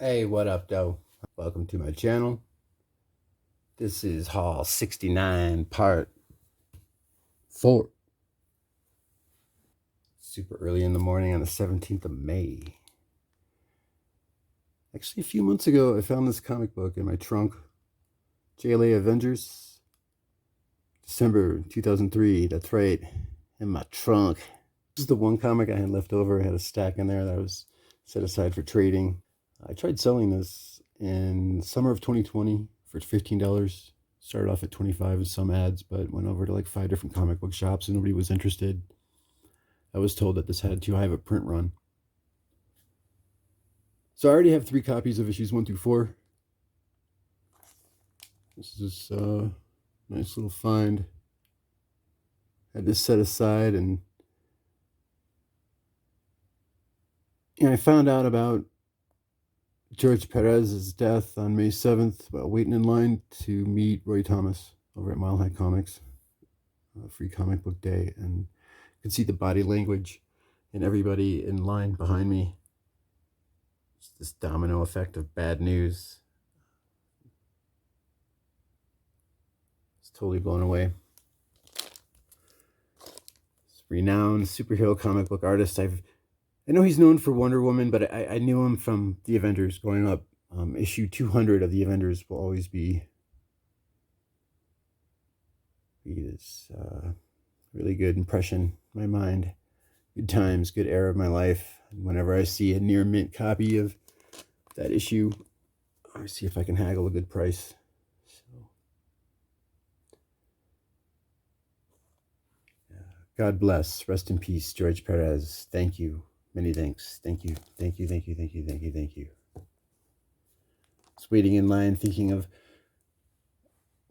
Hey, what up, though? Welcome to my channel. This is haul 69, part 4. Super early in the morning on the 17th of May. Actually, a few months ago, I found this comic book in my trunk. JLA Avengers, December 2003. That's right, in my trunk. This is the one comic I had left over. I had a stack in there that was set aside for trading. I tried selling this in summer of 2020 for $15. Started off at 25 with some ads, but went over to like 5 different comic book shops and nobody was interested. I was told that this had too high of a print run. So I already have 3 copies of issues 1 through 4. This is a nice little find. Had this set aside, and I found out about George Perez's death on May 7th while waiting in line to meet Roy Thomas over at Mile High Comics, free comic book day, and you could see the body language and everybody in line behind me. It's this domino effect of bad news. It's totally blown away. This renowned superhero comic book artist. I know he's known for Wonder Woman, but I knew him from the Avengers growing up. Issue 200 of the Avengers will always be this really good impression in my mind. Good times, good era of my life. And whenever I see a near mint copy of that issue, I see if I can haggle a good price. So, God bless. Rest in peace, George Perez. Thank you. Many thanks. Thank you. Thank you. Thank you. Thank you. Thank you. Thank you. I was waiting in line thinking of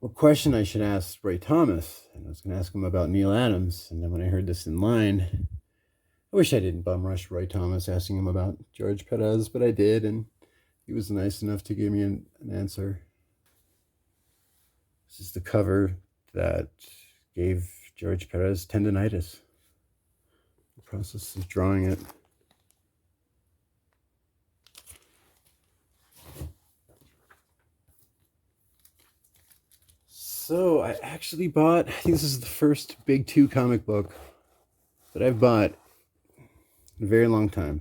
what question I should ask Roy Thomas. And I was going to ask him about Neil Adams. And then when I heard this in line, I wish I didn't bum rush Roy Thomas asking him about George Perez, but I did. And he was nice enough to give me an answer. This is the cover that gave George Perez tendonitis. The process of drawing it. So I actually bought, I think this is the first Big 2 comic book that I've bought in a very long time.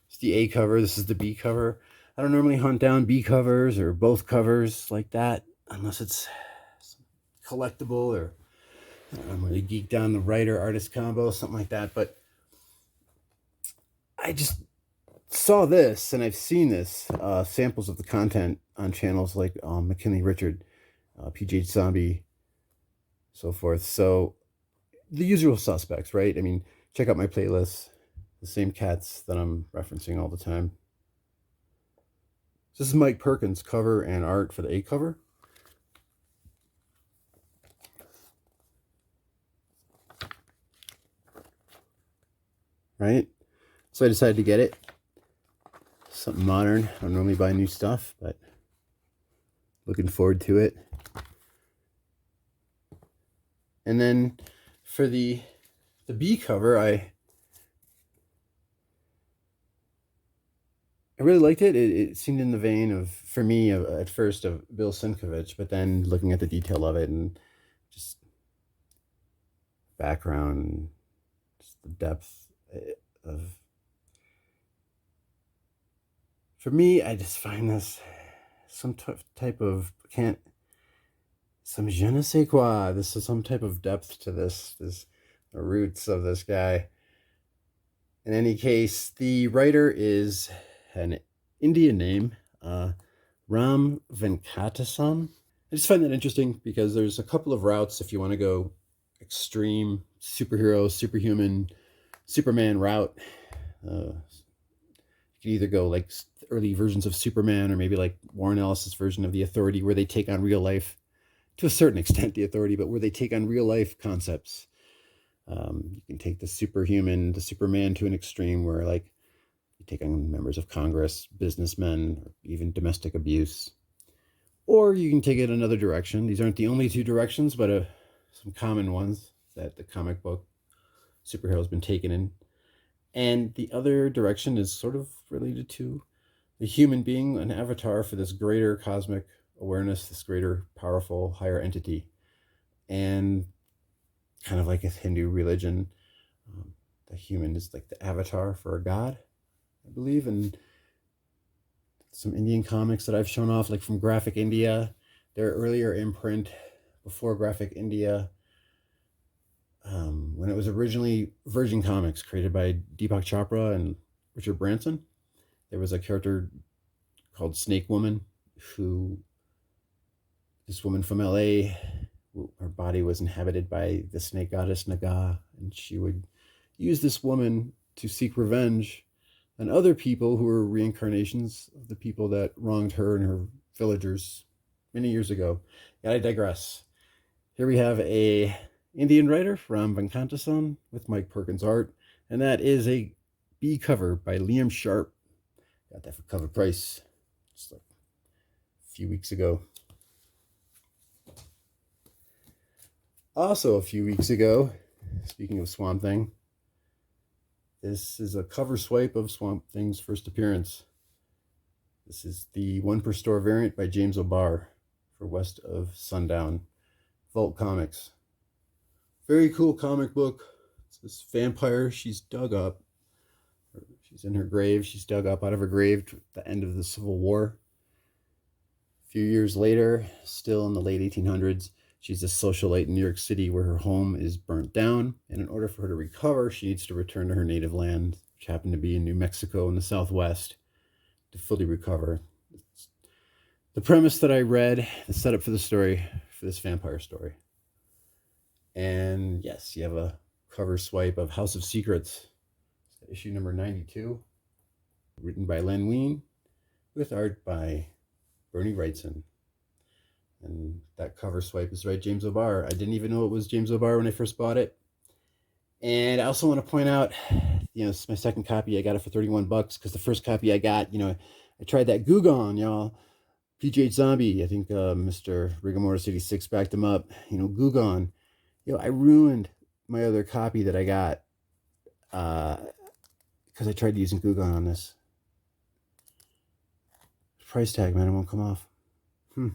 It's the A cover, this is the B cover. I don't normally hunt down B covers or both covers like that, unless it's collectible, or I'm really geeked on the writer-artist combo, something like that. But I just saw this, and I've seen this, samples of the content on channels like McKinley Richard, PJ Zombie, so forth. So the usual suspects, right? I mean, check out my playlist, the same cats that I'm referencing all the time. This is Mike Perkins' cover and art for the A cover. Right? So I decided to get it. Something modern. I don't normally buy new stuff, but looking forward to it. And then for the B cover, I really liked it. It seemed in the vein of, for me, at first, of Bill Sienkiewicz, but then looking at the detail of it and just background, just the depth of... For me, I just find this some type of, some je ne sais quoi. This is some type of depth to this, the roots of this guy. In any case, the writer is an Indian name, Ram Venkatasam. I just find that interesting because there's a couple of routes if you want to go extreme superhero, superhuman, Superman route. You can either go like early versions of Superman, or maybe like Warren Ellis's version of the Authority, where they take on real life, to a certain extent the Authority, but where they take on real life concepts. You can take the superhuman, the Superman, to an extreme where like you take on members of Congress, businessmen, or even domestic abuse. Or you can take it another direction. These aren't the only 2 directions, but some common ones that the comic book superhero has been taken in. And the other direction is sort of related to the human being, an avatar for this greater cosmic awareness, this greater, powerful, higher entity. And kind of like a Hindu religion, the human is like the avatar for a god, I believe. And some Indian comics that I've shown off, like from Graphic India, their earlier imprint before Graphic India, when it was originally Virgin Comics, created by Deepak Chopra and Richard Branson. There was a character called Snake Woman, this woman from LA, her body was inhabited by the snake goddess Naga, and she would use this woman to seek revenge on other people who were reincarnations of the people that wronged her and her villagers many years ago. And I digress. Here we have a Indian writer from Venkantasan with Mike Perkins art, and that is a B cover by Liam Sharp. Got that for cover price just like a few weeks ago. Also, a few weeks ago, speaking of Swamp Thing, this is a cover swipe of Swamp Thing's first appearance. This is the 1 per store variant by James O'Barr for West of Sundown, Vault Comics. Very cool comic book. It's this vampire, she's dug up. She's in her grave. She's dug up out of her grave at the end of the Civil War. A few years later, still in the late 1800s, she's a socialite in New York City where her home is burnt down. And in order for her to recover, she needs to return to her native land, which happened to be in New Mexico in the Southwest, to fully recover. It's the premise that I read, the setup for the story, for this vampire story. And yes, you have a cover swipe of House of Secrets, issue number 92, written by Len Wein, with art by Bernie Wrightson. And that cover swipe is right, James O'Barr. I didn't even know it was James O'Barr when I first bought it. And I also want to point out, this is my second copy. I got it for 31 bucks because the first copy I got, I tried that Gugon, y'all. PGH Zombie, I think Mr. Rigamortis 86 backed him up. Gugon. I ruined my other copy that I got because I tried using Gugon on this. Price tag, man, it won't come off. Look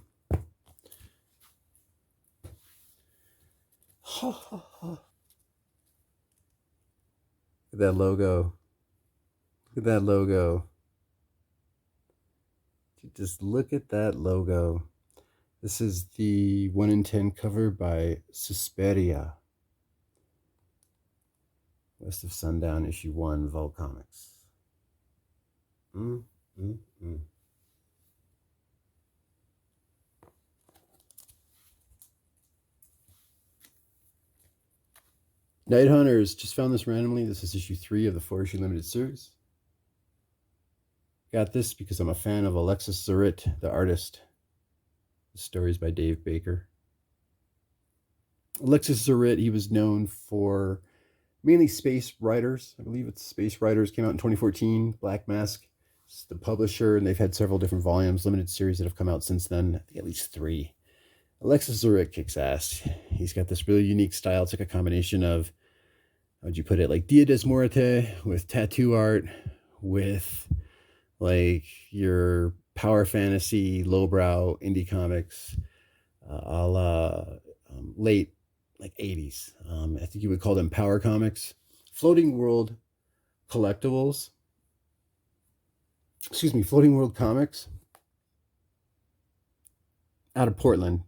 at that logo. Look at that logo. Just look at that logo. This is the 1 in 10 cover by Suspiria. West of Sundown, issue 1, Vault Comics. Night Hunters, just found this randomly. This is issue 3 of the 4-issue limited series. Got this because I'm a fan of Alexis Zarit, the artist. The stories by Dave Baker. Alexis Zarit, he was known for mainly Space Riders. I believe it's Space Riders, came out in 2014. Black Mask is the publisher, and they've had several different volumes, limited series that have come out since then. I think at least 3. Alexis Zarit kicks ass. He's got this really unique style. It's like a combination of, how'd you put it, like Dia des Muerte with tattoo art, with like your power fantasy, lowbrow indie comics, a la late like 80s. I think you would call them power comics. Floating World Collectibles. Floating World Comics. Out of Portland.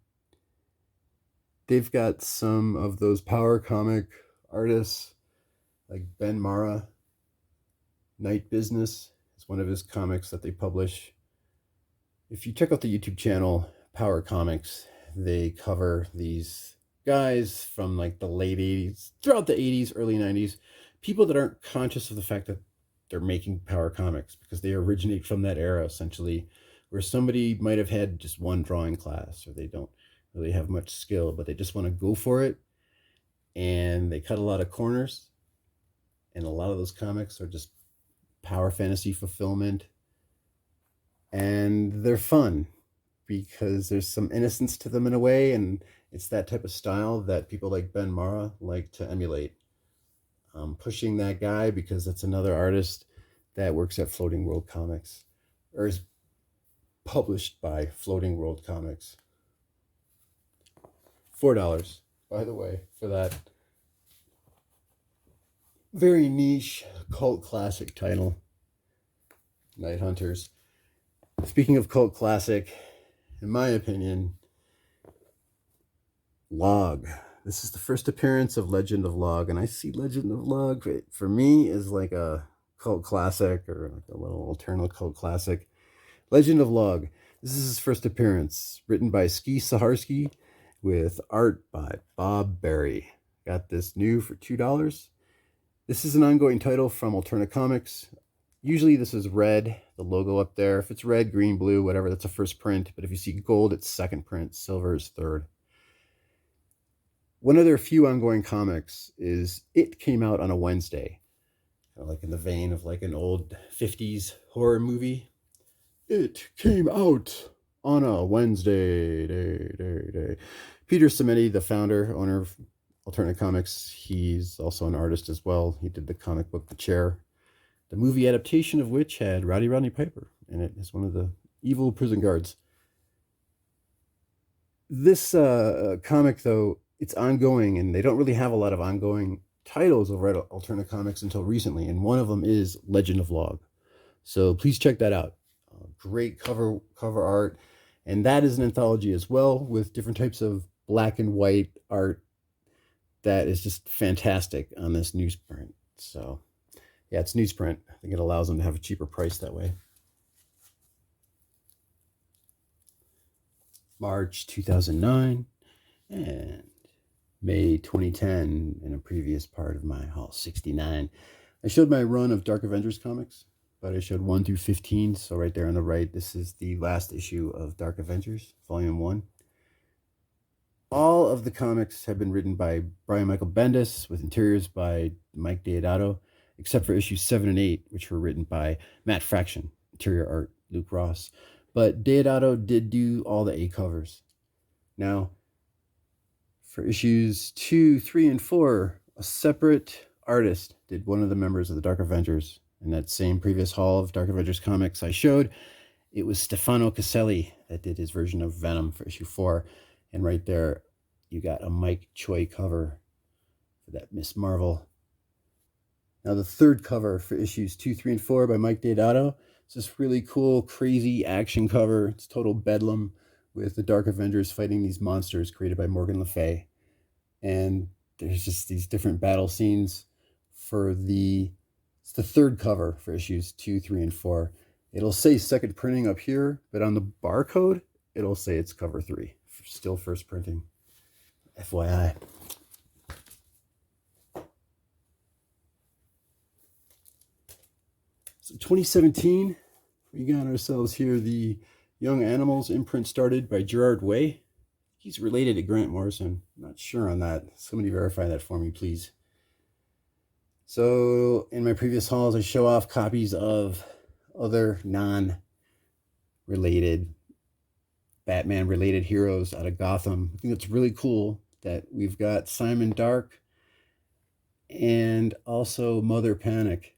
They've got some of those power comic artists like Ben Mara. Night Business is one of his comics that they publish. If you check out the YouTube channel, Power Comics, they cover these guys from like the late 80s, throughout the 80s, early 90s, people that aren't conscious of the fact that they're making power comics because they originate from that era, essentially, where somebody might have had just one drawing class, or they don't really have much skill, but they just want to go for it, and they cut a lot of corners, and a lot of those comics are just power fantasy fulfillment, and they're fun because there's some innocence to them in a way, and it's that type of style that people like Ben Mara like to emulate. Pushing that guy because that's another artist that works at Floating World Comics. or is published by Floating World Comics. $4, by the way, for that very niche cult classic title, Night Hunters. Speaking of cult classic, in my opinion, Log. This is the first appearance of Legend of Log, and I see Legend of Log, for me, is like a cult classic, or like a little alternate cult classic. Legend of Log. This is his first appearance, written by Ski Saharsky, with art by Bob Berry. Got this new for $2. This is an ongoing title from Alternate Comics. Usually this is red, the logo up there. If it's red, green, blue, whatever, that's a first print. But if you see gold, it's second print. Silver is third. One of their few ongoing comics is It came out on a Wednesday. Kind of like in the vein of like an old 50s horror movie. It came out on a Wednesday. Peter Simeti, the founder, owner of Alternate Comics, he's also an artist as well. He did the comic book The Chair, the movie adaptation of which had Rodney Piper in it as one of the evil prison guards. This comic, though, it's ongoing, and they don't really have a lot of ongoing titles over at Alternate Comics until recently, and one of them is Legend of Log. So please check that out. Great cover art, and that is an anthology as well, with different types of black and white art that is just fantastic on this newsprint. So yeah, it's newsprint. I think it allows them to have a cheaper price that way. March 2009 and May 2010 in a previous part of my haul 69. I showed my run of Dark Avengers comics, but I showed 1 through 15. So right there on the right, this is the last issue of Dark Avengers, Volume 1. All of the comics have been written by Brian Michael Bendis, with interiors by Mike Deodato, except for issues 7 and 8, which were written by Matt Fraction, interior art, Luke Ross. But Deodato did do all the A covers. Now, for issues 2, 3, and 4, a separate artist did one of the members of the Dark Avengers. In that same previous haul of Dark Avengers comics I showed, it was Stefano Caselli that did his version of Venom for issue 4. And right there, you got a Mike Choi cover for that Miss Marvel. Now, the third cover for issues 2, 3, and 4 by Mike Deodato. It's this really cool, crazy action cover. It's total bedlam with the Dark Avengers fighting these monsters created by Morgan Le Fay. And there's just these different battle scenes for it's the third cover for issues 2, 3, and 4. It'll say second printing up here, but on the barcode, it'll say it's cover 3. Still first printing. FYI. So 2017, we got ourselves here the Young Animals imprint started by Gerard Way. He's related to Grant Morrison. I'm not sure on that. Somebody verify that for me, please. So in my previous hauls, I show off copies of other non-related Batman-related heroes out of Gotham. I think it's really cool that we've got Simon Dark and also Mother Panic.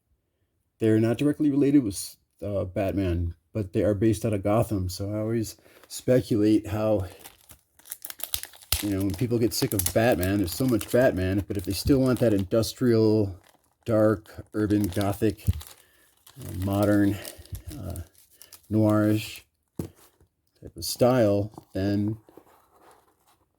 They're not directly related with Batman, but they are based out of Gotham. So I always speculate how, when people get sick of Batman, there's so much Batman, but if they still want that industrial, dark, urban, gothic, modern, noirish type of style, then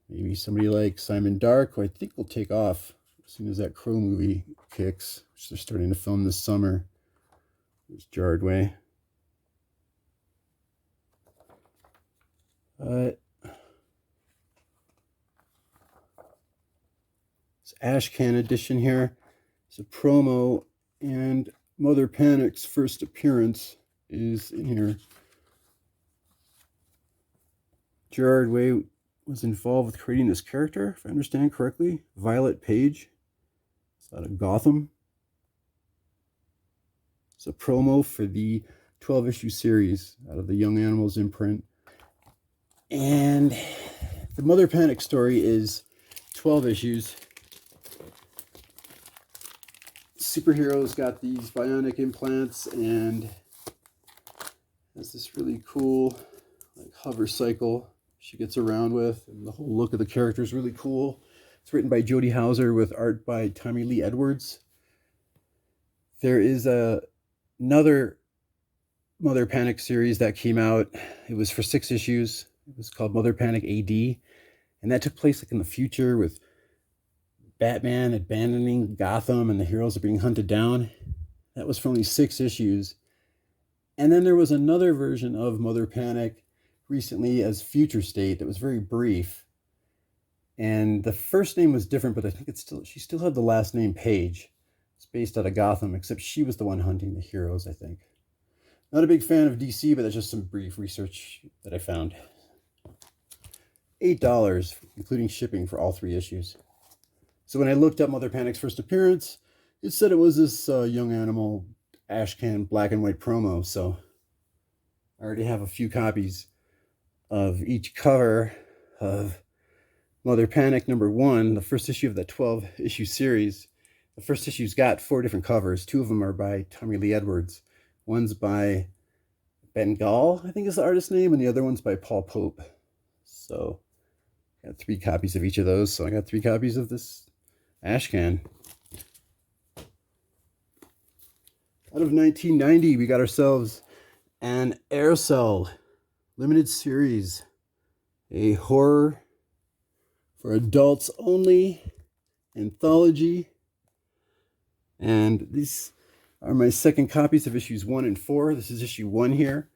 maybe somebody like Simon Dark, who I think will take off as soon as that Crow movie kicks, which they're starting to film this summer. There's Gerard Way. It's Ashcan edition here. It's a promo, and Mother Panic's first appearance is in here. Gerard Way was involved with creating this character, if I understand correctly. Violet Page. It's out of Gotham. It's a promo for the 12-issue series out of the Young Animals imprint. And the Mother Panic story is 12 issues. Superheroes got these bionic implants, and Has this really cool like hover cycle she gets around with, and the whole look of the character is really cool. It's written by Jody Houser with art by Tommy Lee Edwards. There is another Mother Panic series that came out. It was for 6 issues. It was called Mother Panic AD, and that took place like in the future with Batman abandoning Gotham and the heroes are being hunted down. That was for only 6 issues. And then there was another version of Mother Panic recently as Future State that was very brief. And the first name was different, but I think she still had the last name Page. It's based out of Gotham, except she was the one hunting the heroes, I think. Not a big fan of DC, but that's just some brief research that I found. $8, including shipping for all 3 issues. So when I looked up Mother Panic's first appearance, it said it was this Young Animal Ashcan black and white promo. So I already have a few copies of each cover of Mother Panic #1, the first issue of the 12-issue series. The first issue's got 4 different covers. 2 of them are by Tommy Lee Edwards. One's by Bengal, I think is the artist's name, and the other one's by Paul Pope. So I got 3 copies of each of those. So I got 3 copies of this Ashcan. Out of 1990, we got ourselves an Aircell limited series, a horror for adults only anthology. And these are my second copies of issues 1 and 4. This is issue 1 here.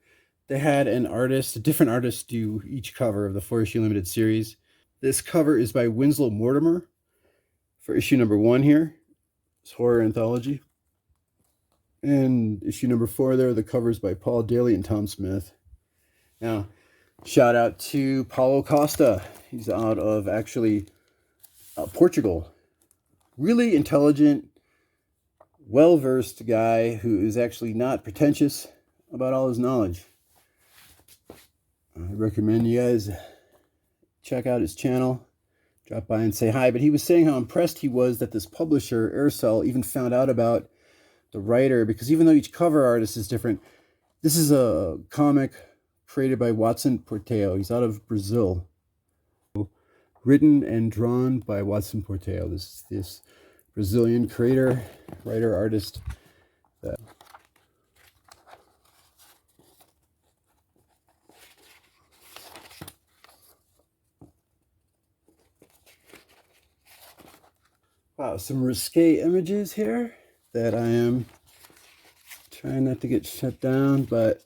They had a different artist do each cover of the 4-issue limited series. This cover is by Winslow Mortimer for issue #1 here. It's horror anthology. And issue #4 there, the covers by Paul Daly and Tom Smith. Now, shout out to Paulo Costa. He's out of actually Portugal. Really intelligent, well-versed guy who is actually not pretentious about all his knowledge. I recommend you guys check out his channel. Drop by and say hi. But he was saying how impressed he was that this publisher, Aircell, even found out about the writer, because even though each cover artist is different, this is a comic created by Watson Porteo. He's out of Brazil. Written and drawn by Watson Porteo. This Brazilian creator, writer, artist. Wow, some risque images here that I am trying not to get shut down, but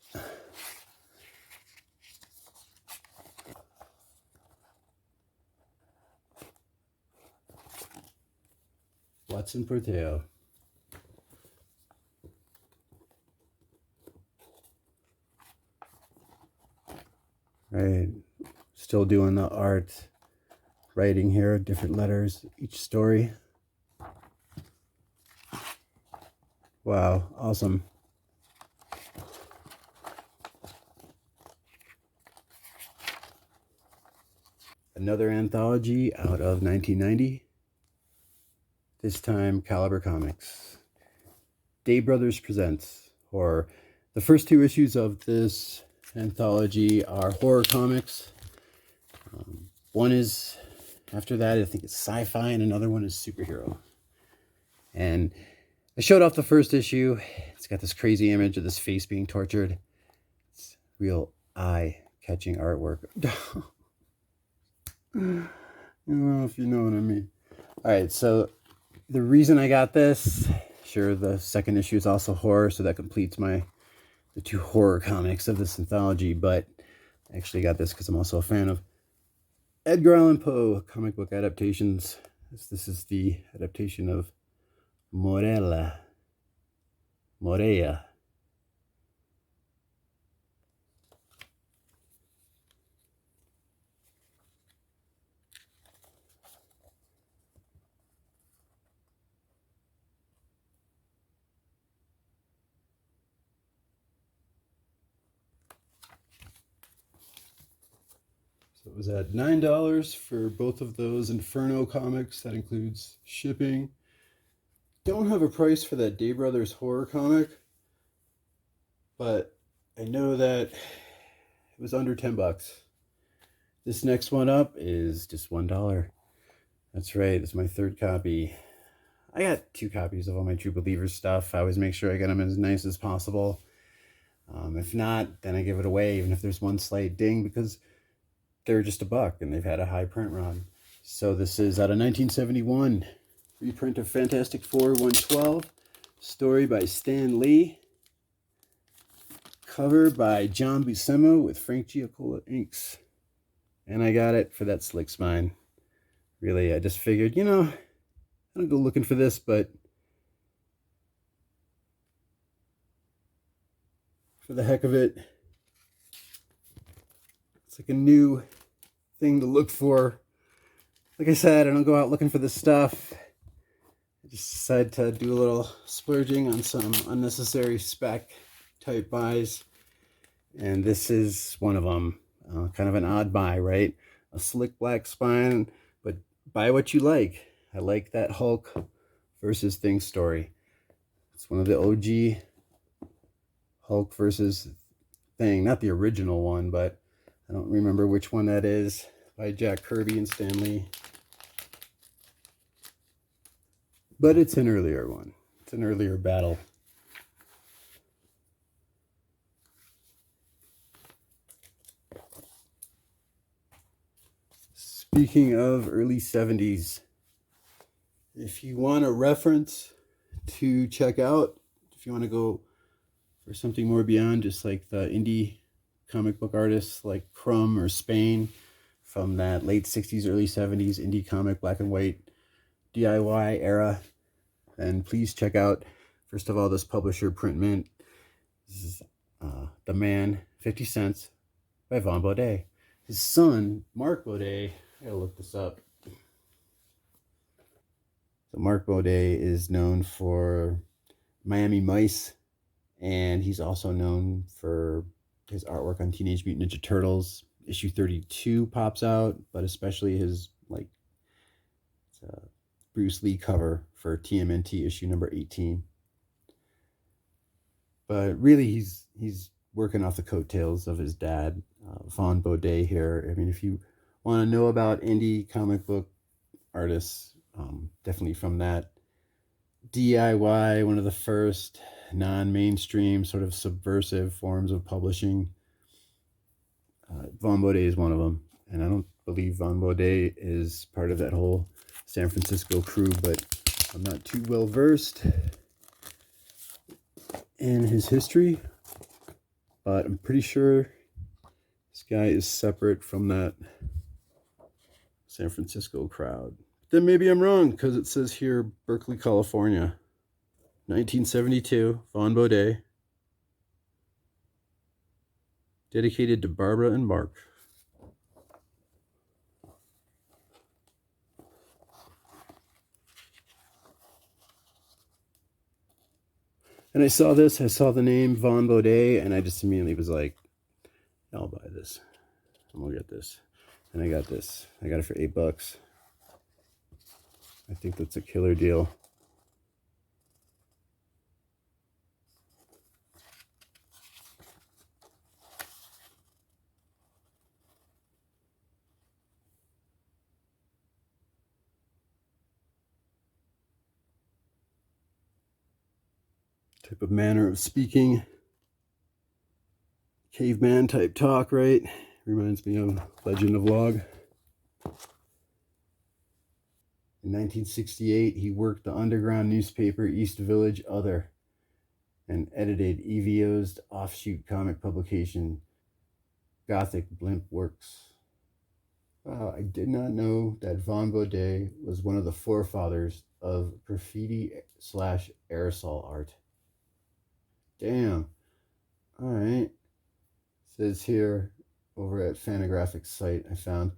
Watson Porteo. Right, still doing the art, writing here, different letters, each story. Wow, awesome. Another anthology out of 1990. This time, Caliber Comics. Day Brothers Presents Horror. The first 2 issues of this anthology are horror comics. One is, after that, I think it's sci-fi, and another one is superhero. And I showed off the first issue. It's got this crazy image of this face being tortured. It's real eye-catching artwork. I don't know if you know what I mean. All right, so the reason I got this, sure, the second issue is also horror, so that completes the 2 horror comics of this anthology, but I actually got this because I'm also a fan of Edgar Allan Poe comic book adaptations. This is the adaptation of Morea. So it was at $9 for both of those Inferno comics. That includes shipping. Don't have a price for that Day Brothers horror comic, but I know that it was under $10. This next one up is just $1. That's right, it's my third copy. I got 2 copies of all my True Believers stuff. I always make sure I get them as nice as possible. If not, then I give it away, even if there's one slight ding, because they're just $1 and they've had a high print run. So this is out of 1971, reprint of Fantastic Four 112, story by Stan Lee, cover by John Buscema with Frank Giacola inks. And I got it for that slick spine. Really, I just figured, I don't go looking for this, but for the heck of it, it's like a new thing to look for. Like I said, I don't go out looking for this stuff. I just decided to do a little splurging on some unnecessary spec type buys. And this is one of them. Kind of an odd buy, right? A slick black spine, but buy what you like. I like that Hulk versus Thing story. It's one of the OG Hulk versus Thing. Not the original one, but I don't remember which one that is. By Jack Kirby and Stan Lee. But it's an earlier one. It's an earlier battle. Speaking of early 70s, if you want a reference to check out, if you want to go for something more beyond just like the indie comic book artists like Crumb or Spain from that late 60s, early 70s indie comic black and white DIY era, then please check out, first of all, this publisher print mint. This is The Man, 50 Cents by Vaughn Baudet. His son, Mark Baudet, I gotta look this up. So Mark Baudet is known for Miami Mice, and he's also known for his artwork on Teenage Mutant Ninja Turtles. Issue 32 pops out, but especially his Bruce Lee cover for TMNT issue number 18. But really, he's working off the coattails of his dad, Vaughn Baudet here. I mean, if you want to know about indie comic book artists, definitely from that DIY, one of the first non-mainstream sort of subversive forms of publishing, Vaughn Baudet is one of them. And I don't believe Vaughn Baudet is part of that whole San Francisco crew, but I'm not too well versed in his history. But I'm pretty sure this guy is separate from that San Francisco crowd. Then maybe I'm wrong, because it says here Berkeley, California, 1972, Vaughn Baudet. Dedicated to Barbara and Mark. And I saw this, I saw the name Vaughn Baudet, and I just immediately was like, I'll buy this. I'm gonna get this. And I got this. I got it for $8. I think that's a killer deal. Type of manner of speaking. Caveman type talk, right? Reminds me of Legend of Log. In 1968, he worked the underground newspaper East Village Other and edited EVO's offshoot comic publication, Gothic Blimp Works. Wow, I did not know that Vaughn Baudet was one of the forefathers of graffiti/aerosol art. Damn. All right. Says here over at Fantagraphics site, I found,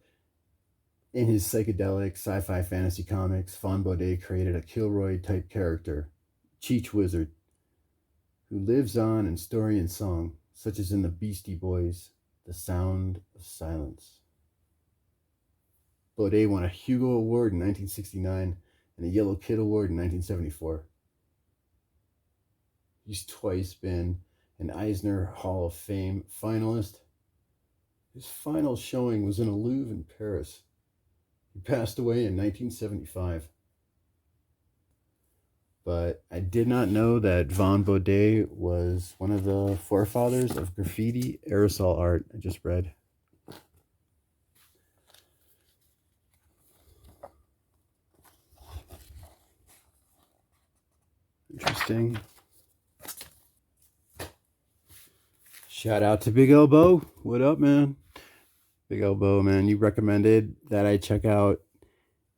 in his psychedelic sci-fi fantasy comics, Vaughn Baudet created a Kilroy type character, Cheech Wizard, who lives on in story and song, such as in the Beastie Boys' The Sound of Silence. Baudet won a Hugo Award in 1969 and a Yellow Kid Award in 1974. He's twice been an Eisner Hall of Fame finalist. His final showing was in a Louvre in Paris. He passed away in 1975. But I did not know that Von Baudet was one of the forefathers of graffiti aerosol art. I just read. Interesting. Shout out to Big Elbow. What up, man? Big Elbow, man. You recommended that I check out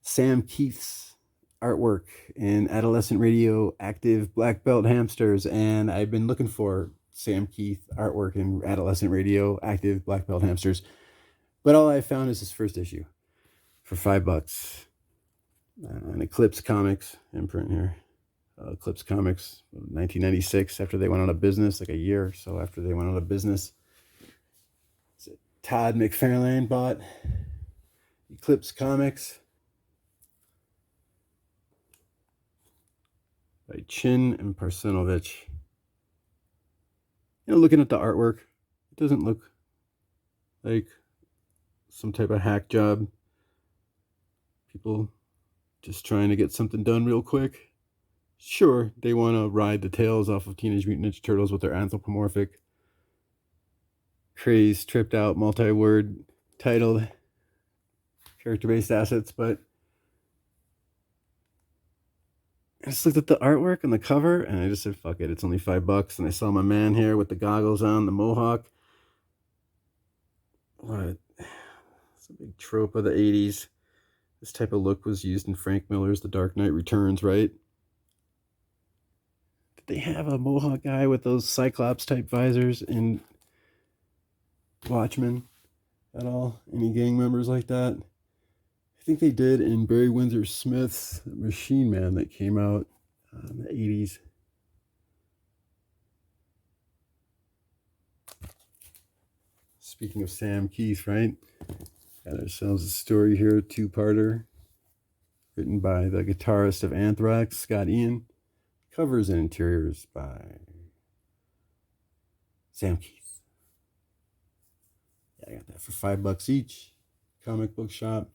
Sam Keith's artwork in Adolescent Radio Active Black Belt Hamsters, and I've been looking for Sam Keith artwork in Adolescent Radio Active Black Belt Hamsters, but all I found is his first issue for $5. An Eclipse Comics imprint here. Eclipse Comics, 1996, after they went out of business, like a year or so after they went out of business. Todd McFarlane bought Eclipse Comics by Chin and Parsenovich. You know, looking at the artwork, it doesn't look like some type of hack job. People just trying to get something done real quick. Sure, they want to ride the tails off of Teenage Mutant Ninja Turtles with their anthropomorphic, crazed, tripped out, multi-word titled character-based assets, but I just looked at the artwork and the cover, and I just said, fuck it, it's only $5. And I saw my man here with the goggles on, the mohawk. What? It's a big trope of the 80s. This type of look was used in Frank Miller's The Dark Knight Returns, right? Did they have a mohawk guy with those Cyclops-type visors in Watchmen at all? Any gang members like that? I think they did in Barry Windsor Smith's Machine Man that came out in the 80s. Speaking of Sam Keith, right? Got ourselves a story here, two-parter, written by the guitarist of Anthrax, Scott Ian. Covers and interiors by Sam Keith. Yeah, I got that for $5 each. Comic book shop.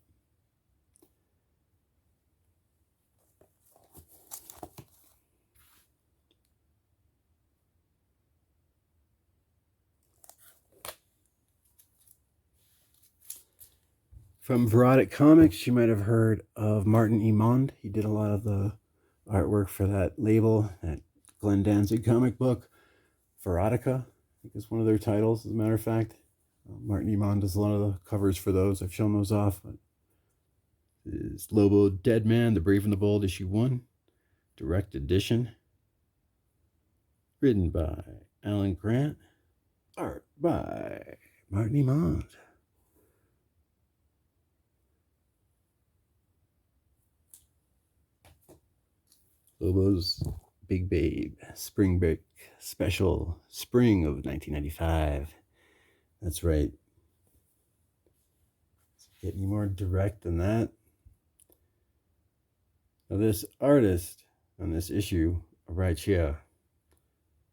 From Verotic Comics, you might have heard of Martin Imond. He did a lot of the artwork for that label, that Glenn Danzig comic book. Verotica, I think is one of their titles, as a matter of fact. Martin Imond does a lot of the covers for those. I've shown those off. But is Lobo Dead Man, The Brave and the Bold, issue 1. Direct edition. Written by Alan Grant. Art by Martin Imond. Lobo's Big Babe, Spring Break Special, Spring of 1995. That's right. Does it get any more direct than that? Now, this artist on this issue right here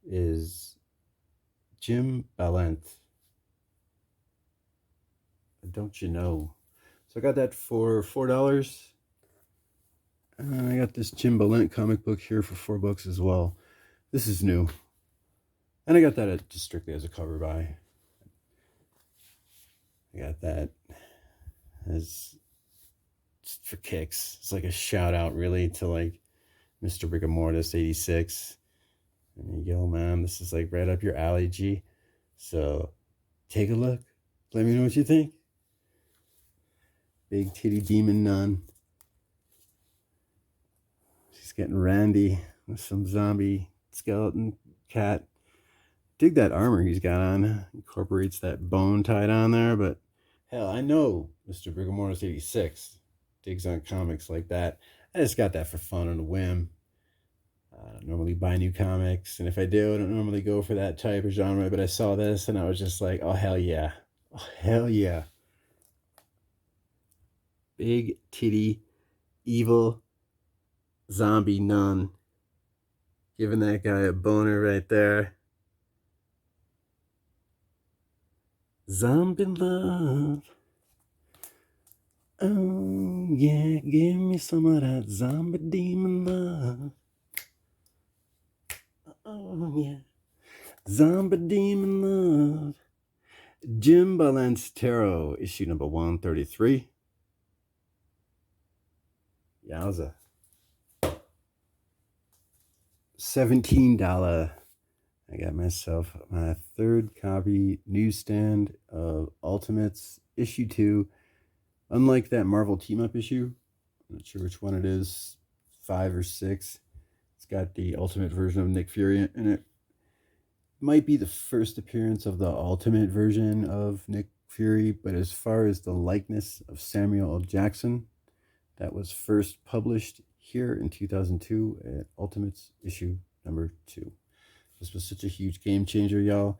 is Jim Balent. Don't you know? So I got that for $4. I got this Jim Balent comic book here for $4 as well. This is new. And I got that just strictly as a cover buy. I got that as just for kicks. It's like a shout out really to like Mr. Rigor Mortis 86. I mean, yo man, this is like right up your alley, G. So take a look. Let me know what you think. Big titty demon nun. She's getting randy with some zombie skeleton cat. Dig that armor he's got on. Incorporates that bone tied on there, but hell, I know Mr. Rigor Mortis 86 digs on comics like that. I just got that for fun on a whim. I don't normally buy new comics, and if I do, I don't normally go for that type of genre, but I saw this and I was just like, oh hell yeah. Oh hell yeah. Big titty evil zombie nun, giving that guy a boner right there. Zombie love. Oh, yeah, give me some of that zombie demon love. Oh, yeah. Zombie demon love. Jim Balance Tarot, issue number 133. Yowza. $17. I got myself my third copy newsstand of Ultimates, issue 2. Unlike that Marvel team-up issue, I'm not sure which one it is, 5 or 6. It's got the Ultimate version of Nick Fury in it. Might be the first appearance of the Ultimate version of Nick Fury, but as far as the likeness of Samuel L. Jackson, that was first published here in 2002 at Ultimates issue number 2. This was such a huge game changer, y'all.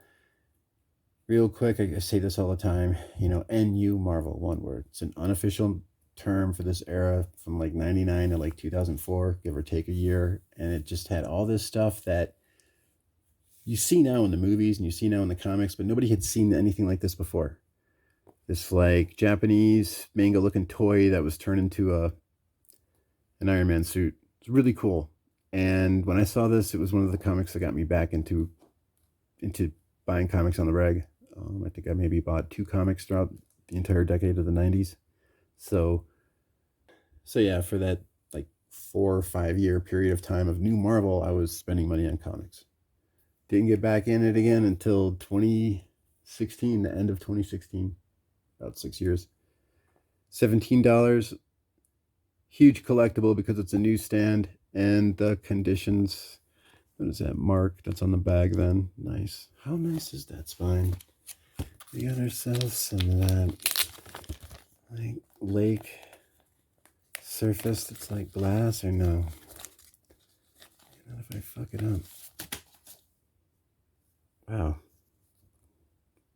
Real quick, I say this all the time, NU Marvel, one word. It's an unofficial term for this era from like 99 to like 2004, give or take a year. And it just had all this stuff that you see now in the movies and you see now in the comics, but nobody had seen anything like this before. This like Japanese manga looking toy that was turned into an Iron Man suit. It's really cool. And when I saw this, it was one of the comics that got me back into buying comics on the reg. I think I maybe bought 2 comics throughout the entire decade of the 90s. So yeah, for that like 4 or 5 year period of time of new Marvel, I was spending money on comics. Didn't get back in it again until 2016, the end of 2016, about 6 years. $17, huge collectible because it's a newsstand, and the conditions, what is that mark that's on the bag then? Nice. How nice is that spine? We got ourselves some of that like lake surface that's like glass, or no? Not if I fuck it up.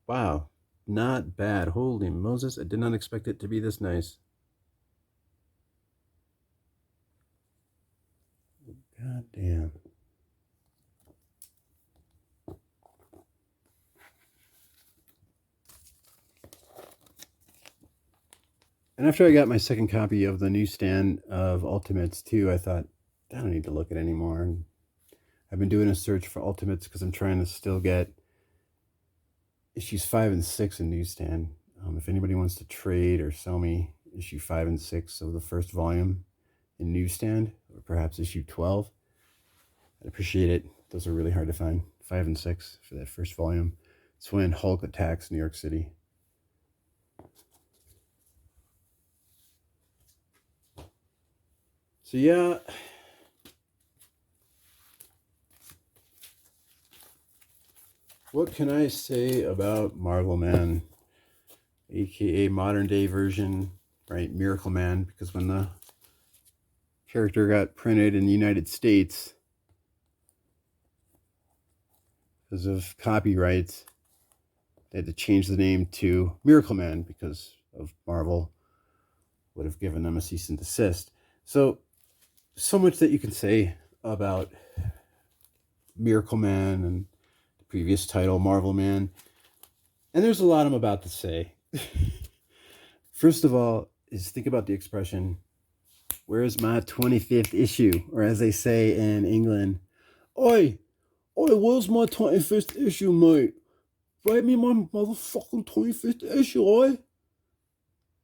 Wow, not bad. Holy Moses, I did not expect it to be this nice. God damn. And after I got my second copy of the newsstand of Ultimates too, I thought, I don't need to look at it anymore. And I've been doing a search for Ultimates because I'm trying to still get issues 5 and 6 in newsstand. If anybody wants to trade or sell me issue 5 and 6 of the first volume in newsstand, or perhaps issue 12, I'd appreciate it. Those are really hard to find. 5 and 6 for that first volume. It's when Hulk attacks New York City. So yeah, what can I say about Marvelman, aka modern day version, right? Miracleman, because when the character got printed in the United States, because of copyrights, they had to change the name to Miracleman because of Marvel would have given them a cease and desist. So much that you can say about Miracleman and the previous title, Marvelman. And there's a lot I'm about to say. First of all, is think about the expression, where's my 25th issue? Or as they say in England, Oi, where's my 25th issue, mate? Write me my motherfucking 25th issue, oi?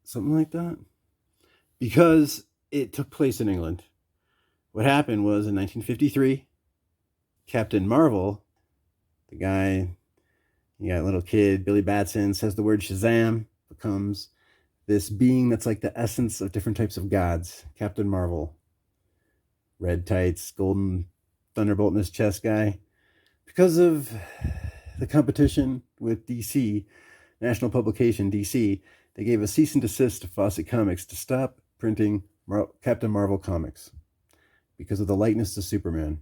Something like that. Because it took place in England. What happened was in 1953, Captain Marvel, the guy, you got a little kid, Billy Batson, says the word Shazam, becomes this being that's like the essence of different types of gods. Captain Marvel. Red tights, golden thunderbolt in his chest guy. Because of the competition with DC, national publication DC, they gave a cease and desist to Fawcett Comics to stop printing Captain Marvel comics because of the likeness to Superman.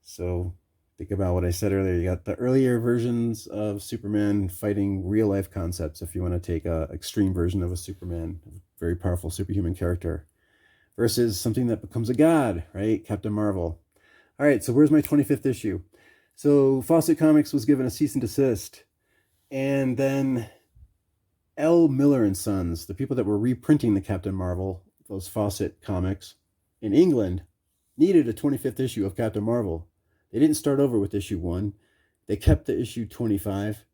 So think about what I said earlier. You got the earlier versions of Superman fighting real life concepts, if you want to take an extreme version of a Superman, a very powerful superhuman character, versus something that becomes a god, right? Captain Marvel. All right, so where's my 25th issue? So Fawcett Comics was given a cease and desist And then L. Miller and Sons, the people that were reprinting the Captain Marvel, those Fawcett comics in England, needed a 25th issue of Captain Marvel. They didn't start over with issue 1. They kept the issue 25.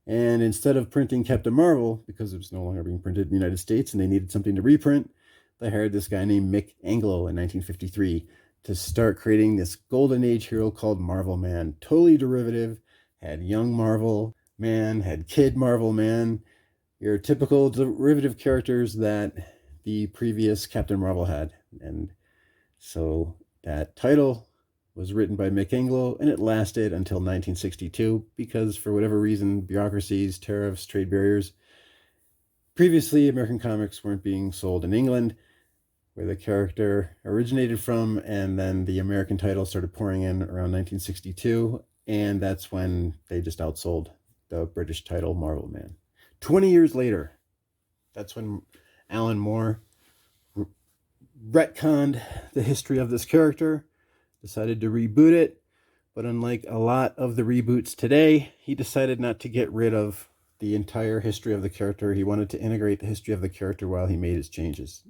And instead of printing Captain Marvel, because it was no longer being printed in the United States and they needed something to reprint, they hired this guy named Mick Anglo in 1953 to start creating this golden age hero called Marvel Man. Totally derivative, had young Marvel Man, had kid Marvel Man, your typical derivative characters that the previous Captain Marvel had. And so that title was written by Mick Anglo, and it lasted until 1962 because, for whatever reason, bureaucracies, tariffs, trade barriers, previously American comics weren't being sold in England, where the character originated from, and then the American title started pouring in around 1962, and that's when they just outsold the British title Marvel Man. 20 years later, that's when Alan Moore retconned the history of this character, decided to reboot it, but unlike a lot of the reboots today, he decided not to get rid of the entire history of the character. He wanted to integrate the history of the character while he made his changes.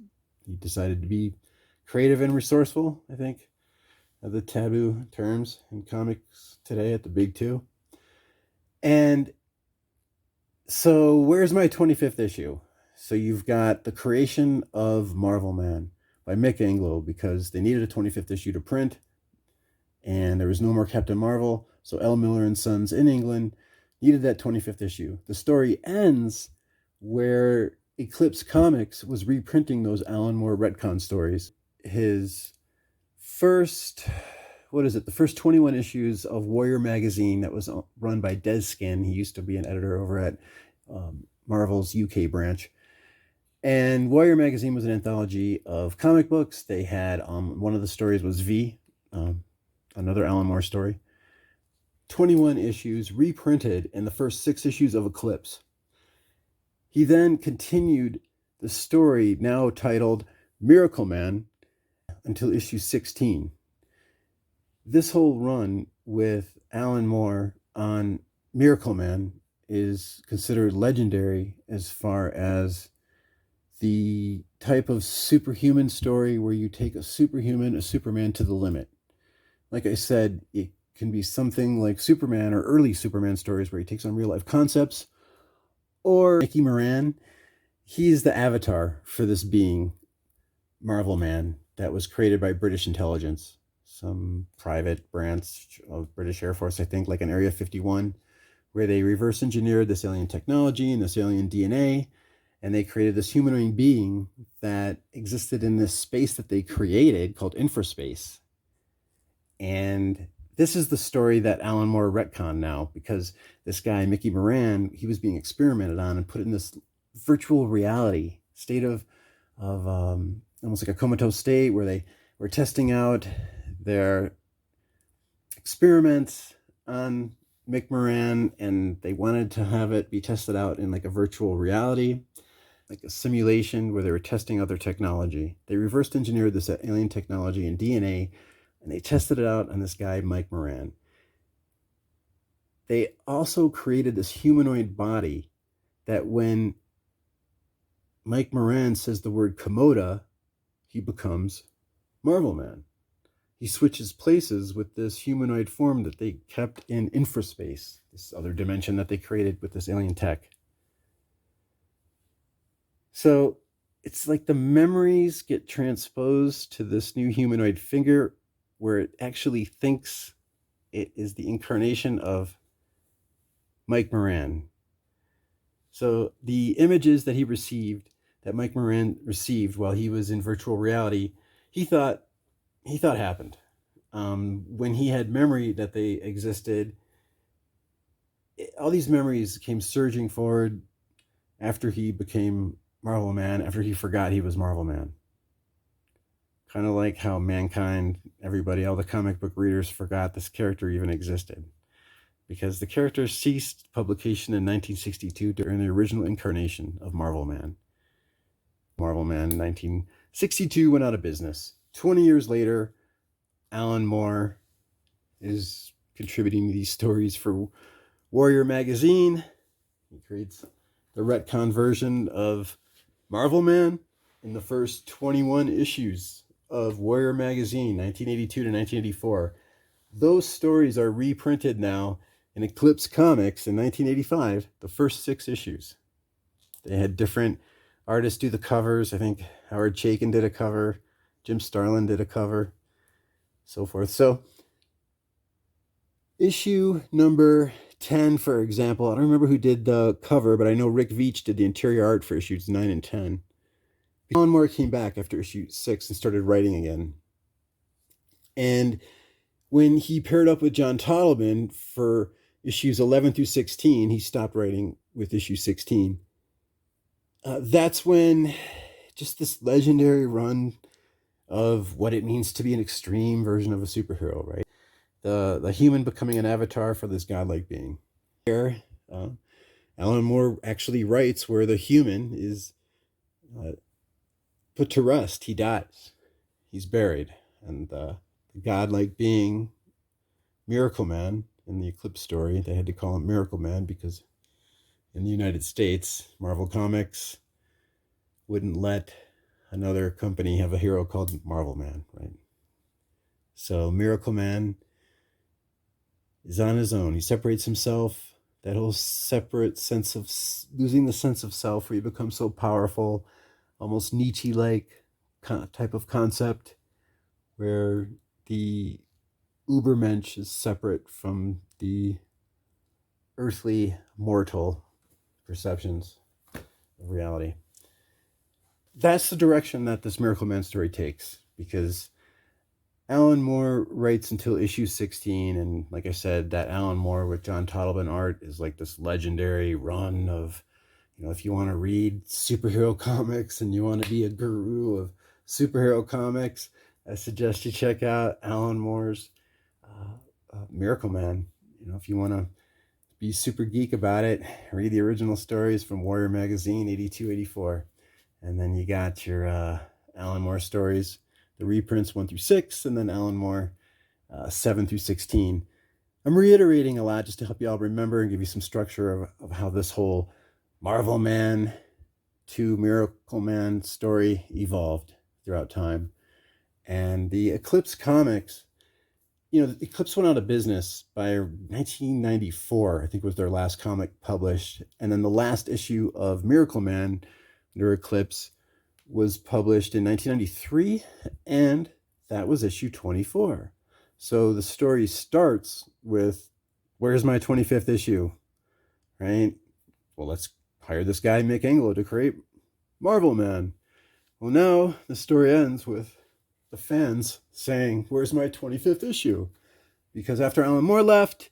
He decided to be creative and resourceful, I think, are the taboo terms in comics today at the big two. And so where's my 25th issue? So you've got the creation of Marvel Man by Mick Anglo, because they needed a 25th issue to print, and there was no more Captain Marvel, so L. Miller and Sons in England needed that 25th issue. The story ends where Eclipse Comics was reprinting those Alan Moore retcon stories. His first, the first 21 issues of Warrior magazine that was run by Des Skin. He used to be an editor over at Marvel's UK branch. And Warrior magazine was an anthology of comic books. They had, one of the stories was V, another Alan Moore story. 21 issues reprinted in the first 6 issues of Eclipse. He then continued the story, now titled Miracleman, until issue 16. This whole run with Alan Moore on Miracleman is considered legendary as far as the type of superhuman story where you take a superhuman, a Superman to the limit. Like I said, it can be something like Superman or early Superman stories where he takes on real life concepts, or Mickey Moran. He's the avatar for this being, Marvel Man, that was created by British intelligence, some private branch of British Air Force, I think, like an Area 51, where they reverse engineered this alien technology and this alien DNA, and they created this humanoid being that existed in this space that they created called infraspace. And this is the story that Alan Moore retconned now, because this guy, Mickey Moran, he was being experimented on and put in this virtual reality state of almost like a comatose state, where they were testing out their experiments on Mick Moran, and they wanted to have it be tested out in like a virtual reality, like a simulation where they were testing out their technology. They reversed engineered this alien technology and DNA, and they tested it out on this guy, Mike Moran. They also created this humanoid body that when Mike Moran says the word Komoda, he becomes Marvel Man. He switches places with this humanoid form that they kept in infraspace, this other dimension that they created with this alien tech. So it's like the memories get transposed to this new humanoid figure, where it actually thinks it is the incarnation of Mike Moran. So the images that he received, that Mike Moran received while he was in virtual reality, he thought happened. When he had memory that they existed, all these memories came surging forward after he became Marvel Man, after he forgot he was Marvel Man. Kind of like how mankind, everybody, all the comic book readers forgot this character even existed, because the character ceased publication in 1962 during the original incarnation of Marvel Man. Marvel Man in 1962 went out of business. 20 years later, Alan Moore is contributing these stories for Warrior magazine, He creates the retcon version of Marvelman in the first 21 issues of Warrior Magazine, 1982 to 1984. Those stories are reprinted now in Eclipse Comics in 1985, the first 6 issues. They had different artists do the covers. I think Howard Chaykin did a cover, Jim Starlin did a cover, so forth. So issue number 10, for example, I don't remember who did the cover, but I know Rick Veitch did the interior art for issues 9 and 10. Alan Moore came back after issue 6 and started writing again. And when he paired up with John Tottleman for issues 11 through 16, he stopped writing with issue 16. That's when just this legendary run of what it means to be an extreme version of a superhero, right? The human becoming an avatar for this godlike being. Here, Alan Moore actually writes where the human is put to rest. He dies. He's buried. And the godlike being, Miracleman, in the Eclipse story, they had to call him Miracleman because in the United States, Marvel Comics wouldn't let another company have a hero called Marvelman, right? So Miracleman is on his own. He separates himself. That whole separate sense of losing the sense of self, where you become so powerful, almost Nietzsche-like type of concept, where the Ubermensch is separate from the earthly mortal perceptions of reality. That's the direction that this Miracleman story takes, because Alan Moore writes until issue 16, and like I said, that Alan Moore with John Tottleman art is like this legendary run of, if you want to read superhero comics and you want to be a guru of superhero comics, I suggest you check out Alan Moore's Miracleman. If you want to be super geek about it, read the original stories from Warrior Magazine, 82, 84. And then you got your Alan Moore stories, the reprints 1 through 6, and then Alan Moore 7 through 16. I'm reiterating a lot just to help you all remember and give you some structure of how this whole Marvelman to Miracleman story evolved throughout time. And the Eclipse comics, Eclipse went out of business by 1994, I think was their last comic published. And then the last issue of Miracleman under Eclipse was published in 1993, and that was issue 24. So the story starts with, where's my 25th issue, right? Well, let's hire this guy, Mick Engel, to create Marvelman. Well, now the story ends with the fans saying, where's my 25th issue? Because after Alan Moore left,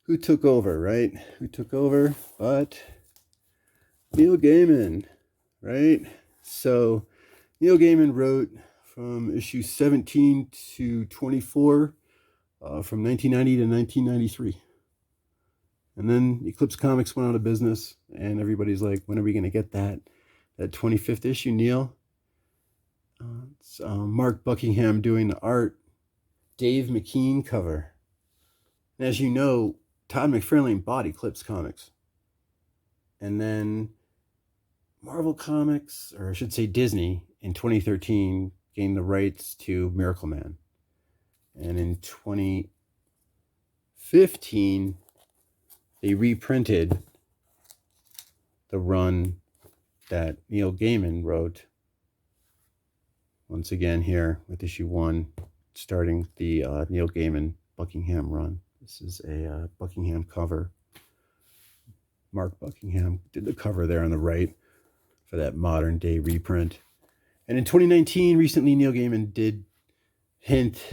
who took over, right? Who took over but Neil Gaiman, right? So Neil Gaiman wrote from issue 17 to 24 from 1990 to 1993. And then Eclipse Comics went out of business, and everybody's like, when are we going to get that 25th issue, Neil? It's Mark Buckingham doing the art, Dave McKean cover. And as you know, Todd McFarlane bought Eclipse Comics. And then Marvel Comics, or I should say Disney, in 2013 gained the rights to Miracleman. And in 2015, they reprinted the run that Neil Gaiman wrote. Once again here with issue 1, starting the Neil Gaiman Buckingham run. This is a Buckingham cover. Mark Buckingham did the cover there on the right for that modern day reprint. And in 2019, recently, Neil Gaiman did hint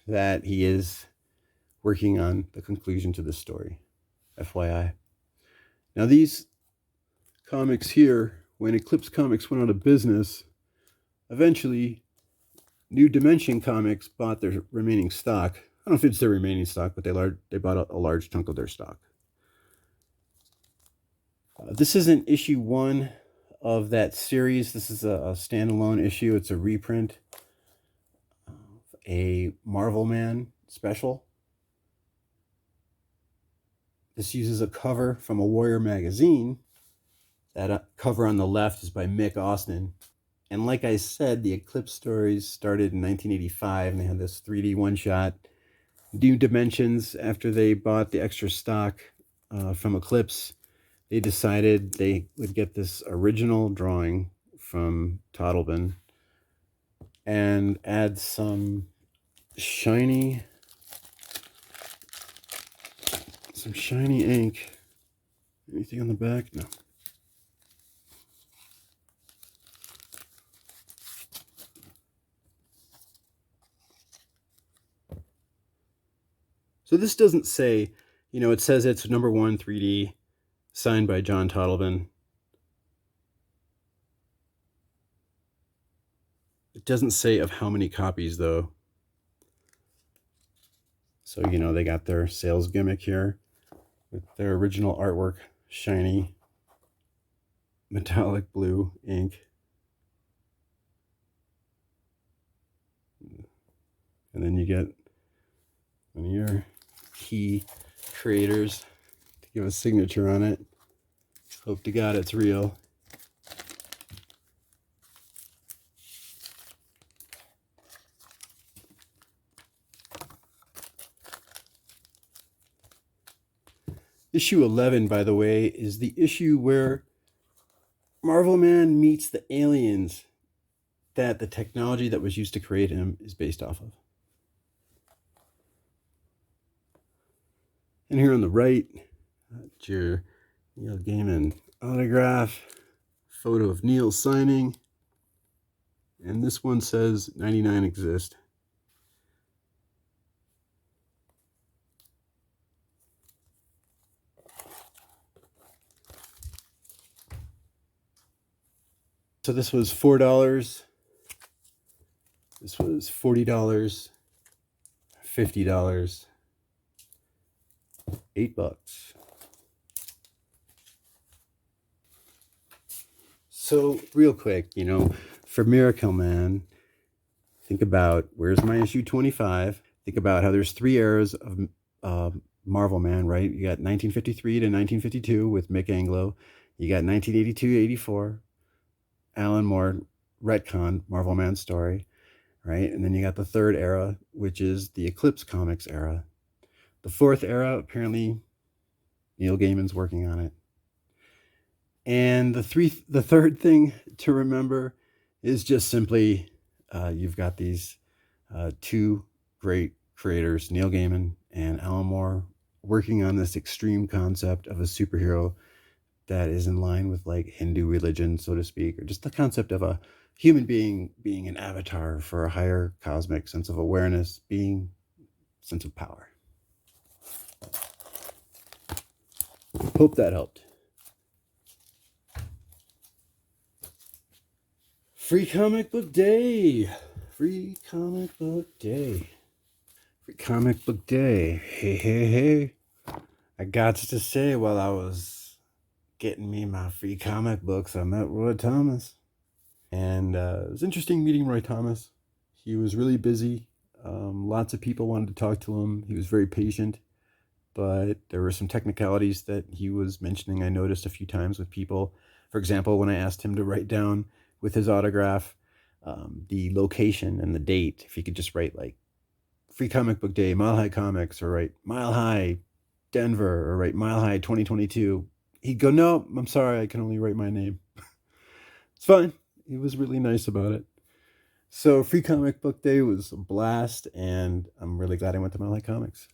that he is working on the conclusion to this story. FYI. Now these comics here, when Eclipse Comics went out of business, eventually New Dimension Comics bought their remaining stock. I don't know if it's their remaining stock, but they bought a large chunk of their stock. This isn't issue 1 of that series. This is a standalone issue. It's a reprint of a Marvelman special. This uses a cover from a Warrior magazine, That cover on the left is by Mick Austin. And like I said, the Eclipse stories started in 1985, and they had this 3D one-shot, new dimensions. After they bought the extra stock from Eclipse, they decided they would get this original drawing from Toddleben and add some shiny ink. Anything on the back? No. So this doesn't say, it says it's #1 3D, signed by John Toddleben. It doesn't say of how many copies, though. So, they got their sales gimmick here with their original artwork, shiny metallic blue ink. And then you get one of your key creators to give a signature on it. Hope to God it's real. Issue 11, by the way, is the issue where Marvelman meets the aliens that the technology that was used to create him is based off of. And here on the right, that's your Neil Gaiman autograph, photo of Neil signing, and this one says 99 exist. So this was $4. This was $40, $50, $8. So real quick, for Miracleman, think about, where's my issue 25? Think about how there's 3 eras of Marvelman, right? You got 1953 to 1952 with Mick Anglo. You got 1982-84, Alan Moore retcon Marvelman story, right? And then you got the 3rd era, which is the Eclipse Comics era. The 4th era, apparently Neil Gaiman's working on it. And the 3rd thing to remember is just simply you've got these 2 great creators, Neil Gaiman and Alan Moore, working on this extreme concept of a superhero that is in line with like Hindu religion, so to speak, or just the concept of a human being being an avatar for a higher cosmic sense of awareness, sense of power. Hope that helped. Free comic book day. Free comic book day. Free comic book day. Hey, hey, hey. I got to say, while I was getting me my free comic books, I met Roy Thomas. And it was interesting meeting Roy Thomas. He was really busy. Lots of people wanted to talk to him. He was very patient. But there were some technicalities that he was mentioning I noticed a few times with people. For example, when I asked him to write down with his autograph the location and the date, if he could just write like Free Comic Book Day, Mile High Comics, or write Mile High Denver, or write Mile High 2022, he'd go, no, I'm sorry, I can only write my name. It's fine. He was really nice about it. So Free Comic Book Day was a blast, and I'm really glad I went to Mile High Comics.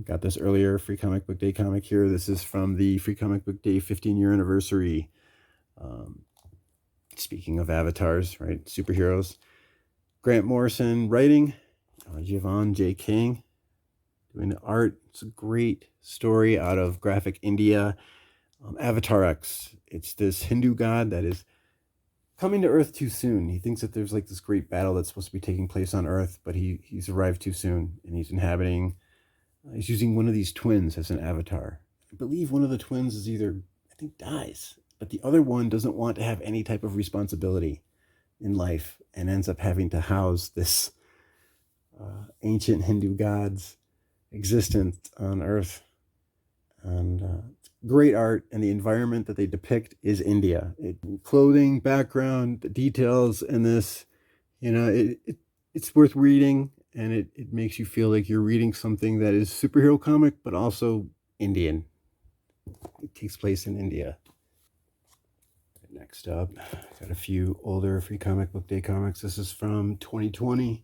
Got this earlier Free Comic Book Day comic here. This is from the Free Comic Book Day 15-year anniversary. Speaking of avatars, right? Superheroes. Grant Morrison writing. Javon J. King doing the art. It's a great story out of Graphic India. Avatar X. It's this Hindu god that is coming to Earth too soon. He thinks that there's like this great battle that's supposed to be taking place on Earth, but he's arrived too soon, and he's using one of these twins as an avatar. I believe one of the twins is dies, but the other one doesn't want to have any type of responsibility in life and ends up having to house this ancient Hindu god's existence on Earth. And great art, and the environment that they depict is India. Clothing, background, the details in this, it's worth reading, and it makes you feel like you're reading something that is superhero comic, but also Indian. It takes place in India. Next up, got a few older Free Comic Book Day comics. This is from 2020.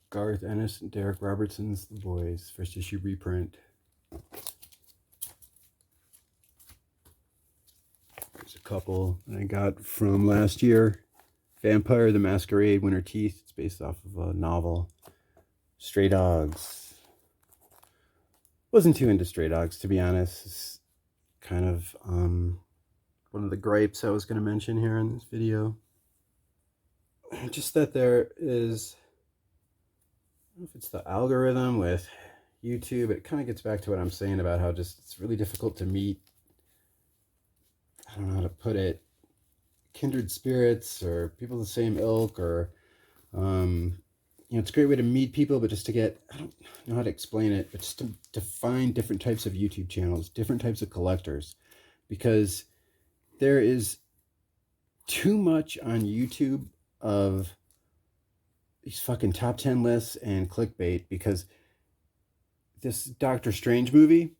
Garth Ennis and Derek Robertson's The Boys, first issue reprint. There's a couple that I got from last year. Vampire the Masquerade, Winter Teeth. It's based off of a novel. Stray Dogs. Wasn't too into Stray Dogs, to be honest. It's kind of one of the gripes I was going to mention here in this video. Just that there is, I don't know if it's the algorithm with YouTube. It kind of gets back to what I'm saying about how just it's really difficult to meet, I don't know how to put it, kindred spirits or people of the same ilk, or it's a great way to meet people, but just to get, I don't know how to explain it, but just to find different types of YouTube channels, different types of collectors, because there is too much on YouTube of these fucking top 10 lists and clickbait. Because this Doctor Strange movie,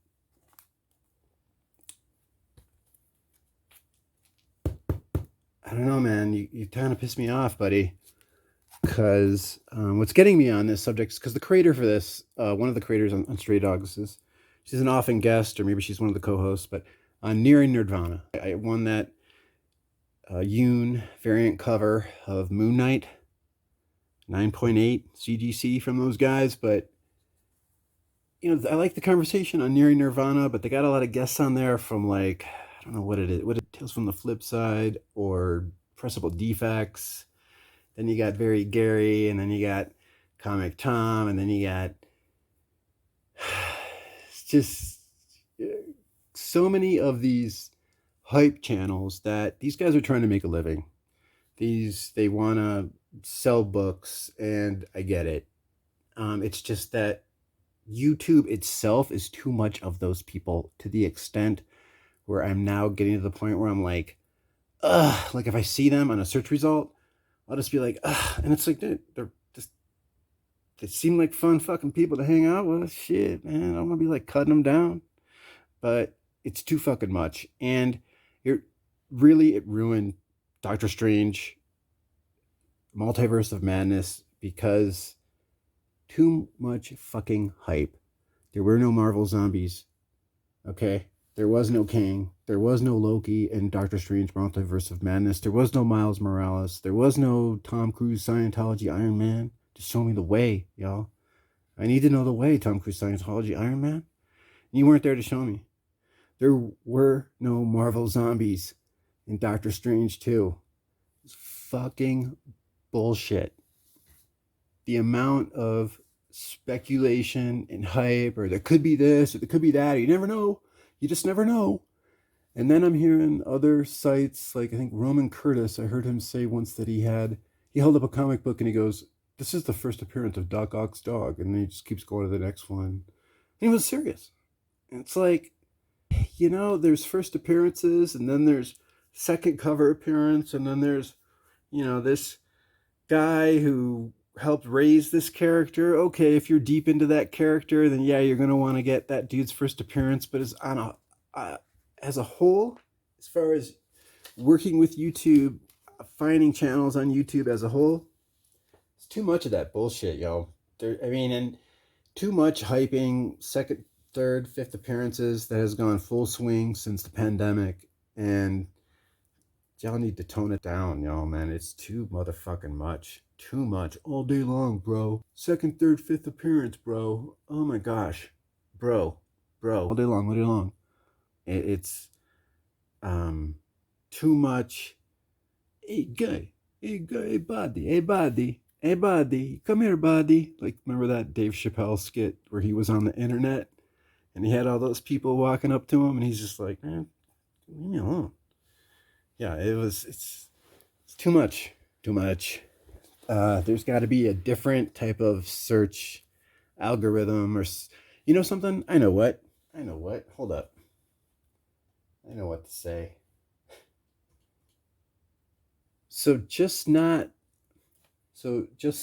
I don't know, man, you kind of pissed me off, buddy. Because what's getting me on this subject is because the creator for this, one of the creators on Stray Dogs, she's an often guest, or maybe she's one of the co-hosts, but on Nearing Nirvana, I won that Yoon variant cover of Moon Knight, 9.8 CGC from those guys. But I like the conversation on Nearing Nirvana, but they got a lot of guests on there from, like, I don't know what it is, what it Tales from the Flip Side or Pressable Defects. Then you got Very Gary, and then you got Comic Tom, and then you got it's just so many of these hype channels that these guys are trying to make a living. They want to sell books, and I get it. It's just that YouTube itself is too much of those people, to the extent where I'm now getting to the point where I'm like, ugh, like if I see them on a search result, I'll just be like, ugh. And it's like, dude, they seem like fun fucking people to hang out with. Shit, man, I don't want to be like cutting them down. But it's too fucking much. And it ruined Doctor Strange, Multiverse of Madness, because too much fucking hype. There were no Marvel zombies. Okay? There was no Kang. There was no Loki in Doctor Strange Multiverse of Madness. There was no Miles Morales. There was no Tom Cruise Scientology Iron Man. Just show me the way, y'all. I need to know the way, Tom Cruise Scientology Iron Man. You weren't there to show me. There were no Marvel zombies in Doctor Strange 2. It's fucking bullshit. The amount of speculation and hype, or there could be this, or there could be that, you never know. You just never know. And then I'm hearing other sites, like I think Roman Curtis, I heard him say once that he held up a comic book and he goes, this is the first appearance of Doc Ock's dog. And then he just keeps going to the next one. And he was serious. And it's like, there's first appearances, and then there's second cover appearance, and then there's, this guy who helped raise this character. Okay, if you're deep into that character, then yeah, you're going to want to get that dude's first appearance. But as a whole, as far as working with YouTube, finding channels on YouTube as a whole, it's too much of that bullshit, yo. And too much hyping second, third, fifth appearances that has gone full swing since the pandemic. And y'all need to tone it down, y'all, man. It's too motherfucking much. Too much all day long, bro. Second, third, fifth appearance, bro. Oh my gosh. Bro. All day long. It's too much. Hey guy, hey buddy, come here, buddy. Like, remember that Dave Chappelle skit where he was on the internet and he had all those people walking up to him and he's just like, man, leave me alone. Yeah, it's too much. There's got to be a different type of search algorithm, or something. I know what. Hold up. I know what to say. So just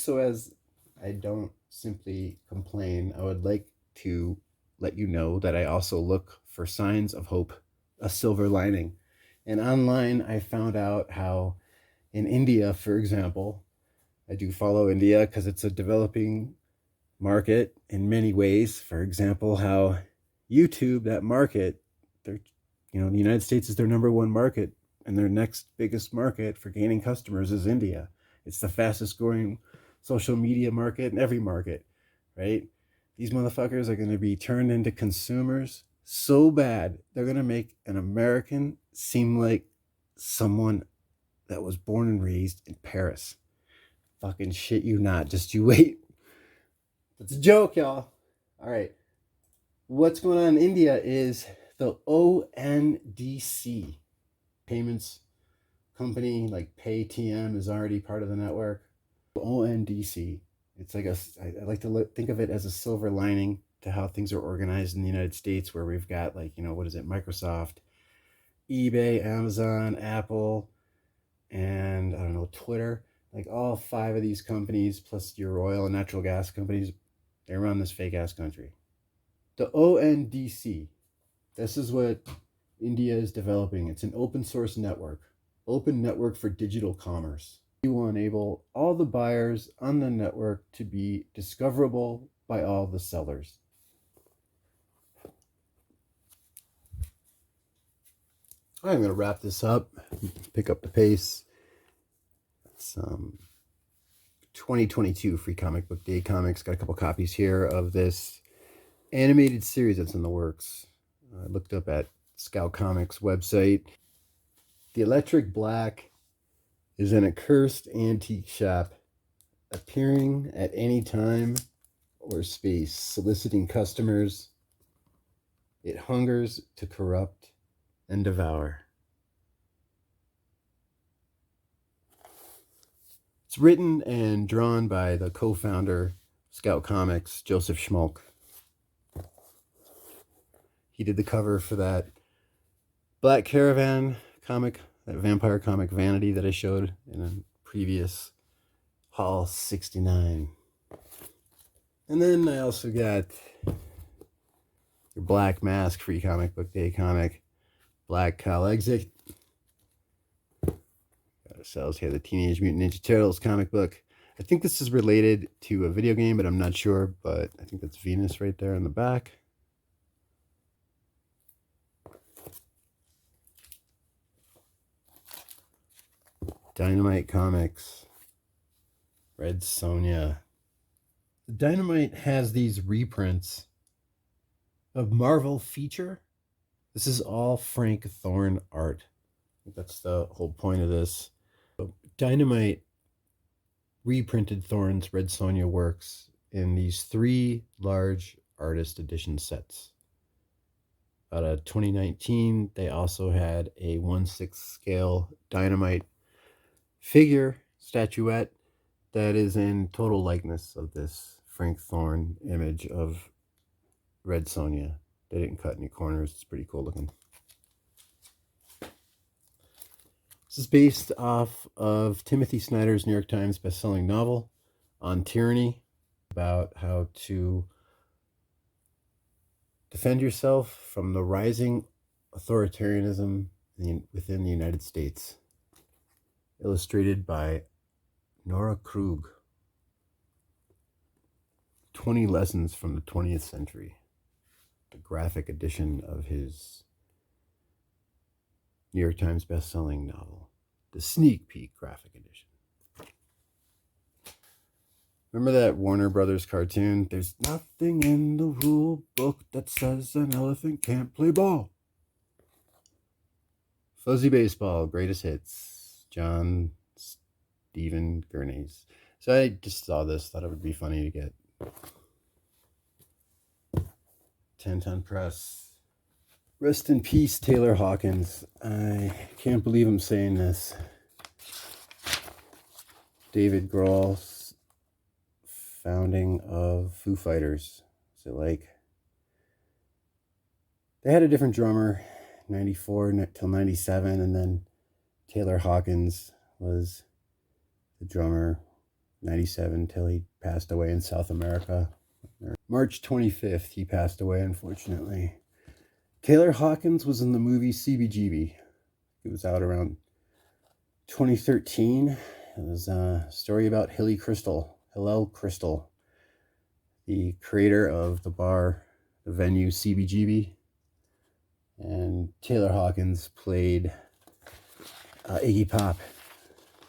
so as I don't simply complain, I would like to let you know that I also look for signs of hope, a silver lining. And online, I found out how in India, for example, I do follow India because it's a developing market in many ways. For example, how YouTube, that market, they're, the United States is their number one market, and their next biggest market for gaining customers is India. It's the fastest growing social media market in every market, right? These motherfuckers are going to be turned into consumers so bad, they're going to make an American seem like someone that was born and raised in Paris. Fucking shit you not. Just you wait. It's a joke, y'all. All right. What's going on in India is the ONDC payments company, like Paytm is already part of the network. ONDC. It's like I like to think of it as a silver lining to how things are organized in the United States, where we've got like, what is it? Microsoft, eBay, Amazon, Apple, and I don't know, Twitter. Like all 5 of these companies, plus your oil and natural gas companies, they run this fake ass country. The ONDC, this is what India is developing. It's an open source network, open network for digital commerce. You will enable all the buyers on the network to be discoverable by all the sellers. I'm going to wrap this up, pick up the pace. It's 2022 Free Comic Book Day comics. Got a couple copies here of this animated series that's in the works. I looked up at Scout Comics website. The Electric Black is an accursed antique shop, appearing at any time or space, soliciting customers. It hungers to corrupt and devour. It's written and drawn by the co-founder Scout Comics, Joseph Schmalk. He did the cover for that Black Caravan comic, that vampire comic Vanity that I showed in a previous Haul 69. And then I also got your Black Mask Free Comic Book Day comic, Black Cow Exit. Got ourselves here the Teenage Mutant Ninja Turtles comic book. I think this is related to a video game, but I'm not sure. But I think that's Venus right there in the back. Dynamite Comics, Red Sonja. Dynamite has these reprints of Marvel Feature. This is all Frank Thorne art. I think that's the whole point of this. Dynamite reprinted Thorne's Red Sonja works in these 3 large artist edition sets. Out of 2019, they also had a 1/6 scale Dynamite figure statuette that is in total likeness of this Frank Thorne image of Red Sonja. They didn't cut any corners. It's pretty cool looking. This is based off of Timothy Snyder's New York Times bestselling novel On Tyranny, about how to defend yourself from the rising authoritarianism within the United States. Illustrated by Nora Krug. 20 Lessons from the 20th Century. The graphic edition of his New York Times best-selling novel. The sneak peek graphic edition. Remember that Warner Brothers cartoon? There's nothing in the rule book that says an elephant can't play ball. Fuzzy Baseball, Greatest Hits. John Stephen Gurney's. So I just saw this, thought it would be funny to get. 10-ton press. Rest in peace, Taylor Hawkins. I can't believe I'm saying this. David Grohl's founding of Foo Fighters. So like, they had a different drummer 94 till 97, and then Taylor Hawkins was the drummer 97 till he passed away in South America. March 25th, he passed away, unfortunately. Taylor Hawkins was in the movie CBGB. It was out around 2013. It was a story about Hillel Crystal, the creator of the bar, the venue CBGB. And Taylor Hawkins played Iggy Pop.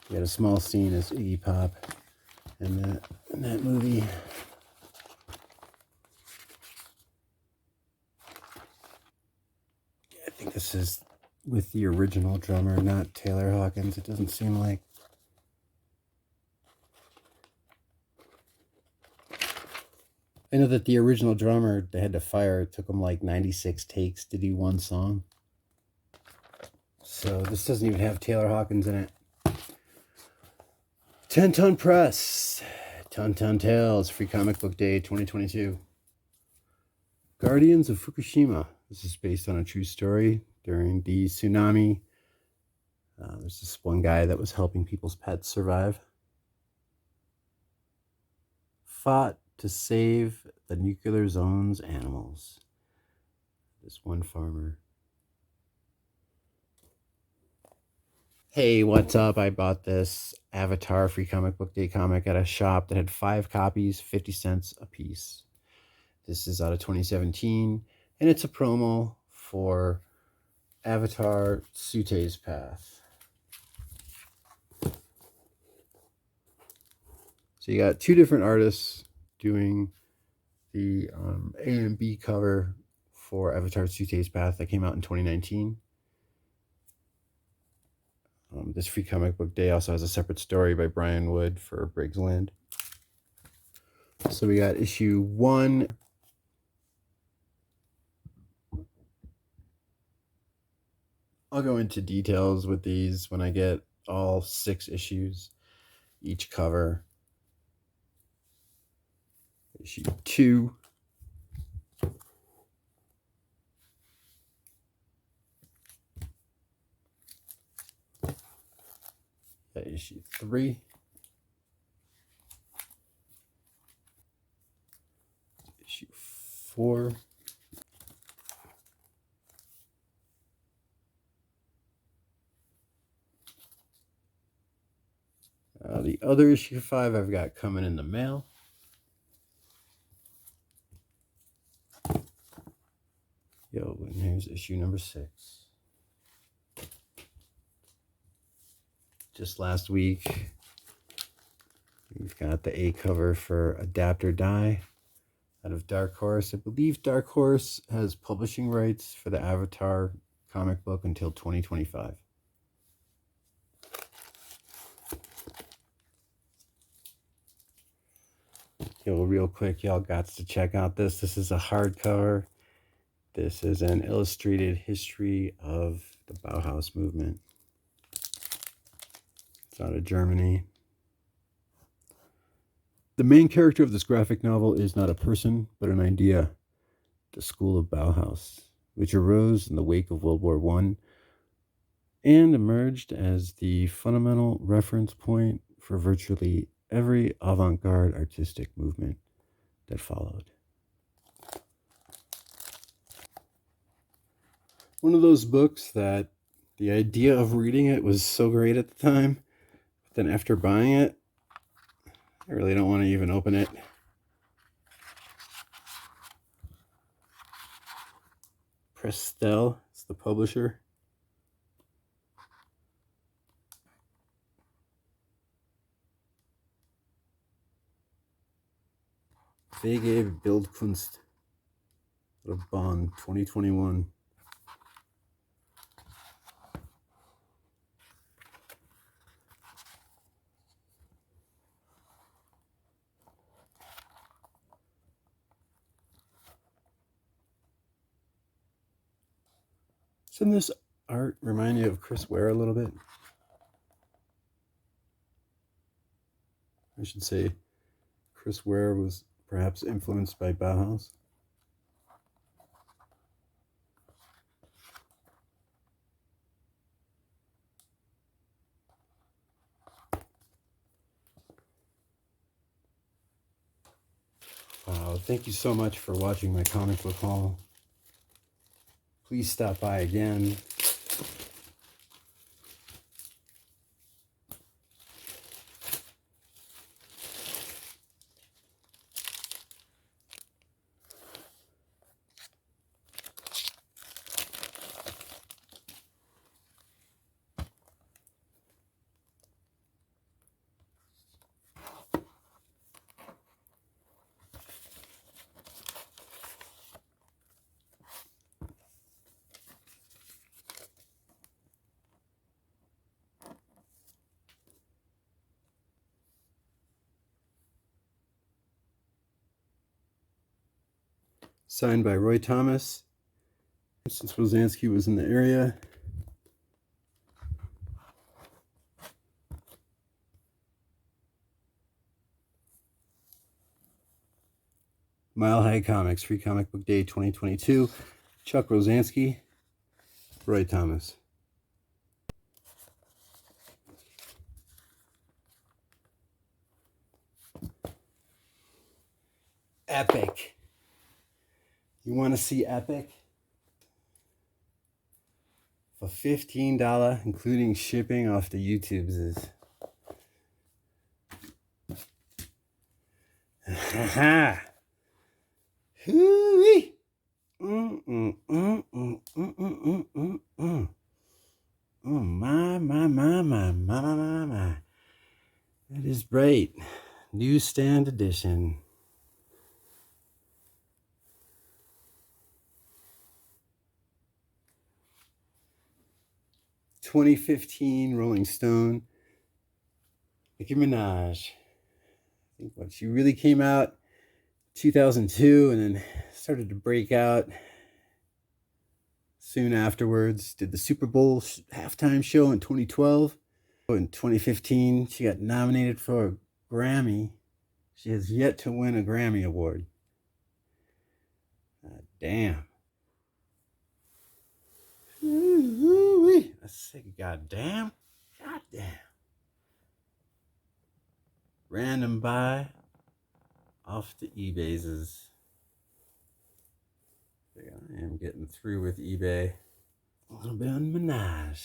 He had a small scene as Iggy Pop in that movie. I think this is with the original drummer, not Taylor Hawkins. It doesn't seem like. I know that the original drummer they had to fire. It took him like 96 takes to do one song. So this doesn't even have Taylor Hawkins in it. 10 Ton Press. Ton Tales. Free Comic Book Day 2022. Guardians of Fukushima. This is based on a true story. During the tsunami, there's this one guy that was helping people's pets survive. Fought to save the nuclear zone's animals. This one farmer. Hey, what's up? I bought this Avatar Free Comic Book Day comic at a shop that had 5 copies, 50 cents a piece. This is out of 2017, and it's a promo for Avatar Tsu'tey's Path. So you got 2 different artists doing the A and B cover for Avatar Tsu'tey's Path that came out in 2019. This Free Comic Book Day also has a separate story by Brian Wood for Briggs Land. So we got issue 1. I'll go into details with these when I get all 6 issues, each cover. Issue 2. Issue 3. Issue 4. The other issue 5 I've got coming in the mail. And here's issue number 6. Just last week, we've got the A cover for Adapt or Die out of Dark Horse. I believe Dark Horse has publishing rights for the Avatar comic book until 2025. Real quick, y'all got to check out this. This is a hardcover. This is an illustrated history of the Bauhaus movement. It's out of Germany. The main character of this graphic novel is not a person, but an idea. The School of Bauhaus, which arose in the wake of World War I and emerged as the fundamental reference point for virtually every avant-garde artistic movement that followed. One of those books that the idea of reading it was so great at the time, but then after buying it, I really don't want to even open it. Prestel is the publisher. Wege Bildkunst of Bonn, 2021. Doesn't this art remind you of Chris Ware a little bit? I should say Chris Ware was perhaps influenced by Bauhaus. Wow, thank you so much for watching my comic book haul. Please stop by again. Signed by Roy Thomas. Since Rosansky was in the area. Mile High Comics, Free Comic Book Day 2022. Chuck Rosansky, Roy Thomas. Epic. You want to see Epic? For $15, including shipping off the YouTubes is. Haha. Hoo-wee. My. That is great. Newsstand edition. (2015) Rolling Stone. Nicki Minaj. I think what she really came out 2002 and then started to break out soon afterwards. Did the Super Bowl halftime show in 2012. In 2015, she got nominated for a Grammy. She has yet to win a Grammy Award. Damn. I say goddamn. Goddamn. Random buy off the eBay's. I am getting through with eBay. A little bit on Minaj.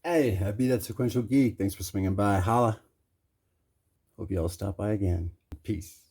Hey, I beat that Sequential Geek. Thanks for swinging by. Holla. Hope you all stop by again. Peace.